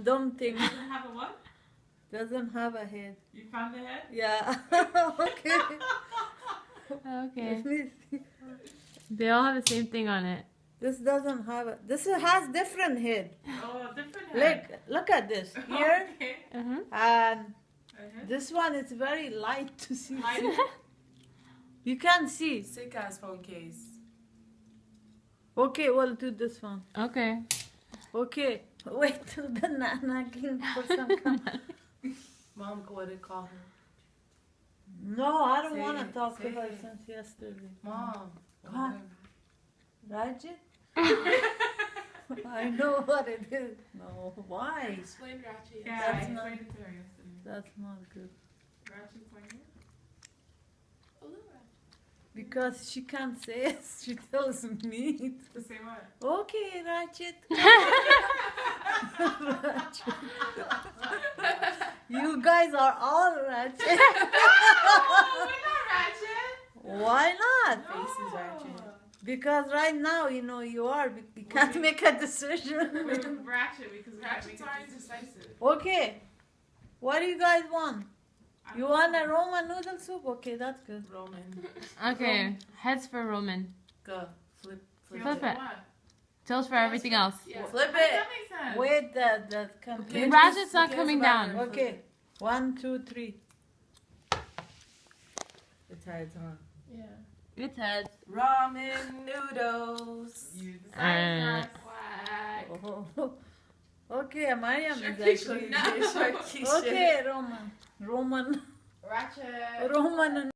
dumb thing. Doesn't have a what? Doesn't have a head. You found the head? Yeah. Okay. Okay. Let me see. They all have the same thing on it. This doesn't have a. This has different head. Oh, different head. Look at this here, Okay. Uh-huh. and Uh-huh. this one is very light to see. Light. You can't see. Sick ass phone case. Okay, we'll do this one. Okay. Okay. Wait till the nagging person comes. Mom, what did call her? No, I don't Say want to it, talk to say her it. since yesterday. Mom. What? Rajit? I know what it is. No, why? Explain Ratchet. Yeah, That's I not- explained it to her yesterday. That's not good. Ratchet's right here. A little Ratchet. Because she can't say it. She tells me. To say what? Okay, Ratchet. Ratchet. You guys are all Ratchet. Oh, we're not Ratchet. Why not? Face is Ratchet. Because right now, you are. You can't make a decision. We're Ratchet because we Ratchets can't are make a decision. indecisive. Okay. What do you guys want? I You don't want know. a Roman noodle soup? Okay, that's good. Roman. Okay. Heads for Roman. Go. Flip Flip it. it. What? Tails for everything else. Yeah. Flip How does it. that make sense? Wait, that The complete. Ratchet's not Who cares coming about down. her? Okay. 1, 2, 3. It's heads, huh? Yeah. It's heads. Ramen noodles. You decide first. Quack. Oh. Okay, Mariam is Sharkeisha, actually. no. Sharkeisha. Okay, Roman. Ratchet. Roman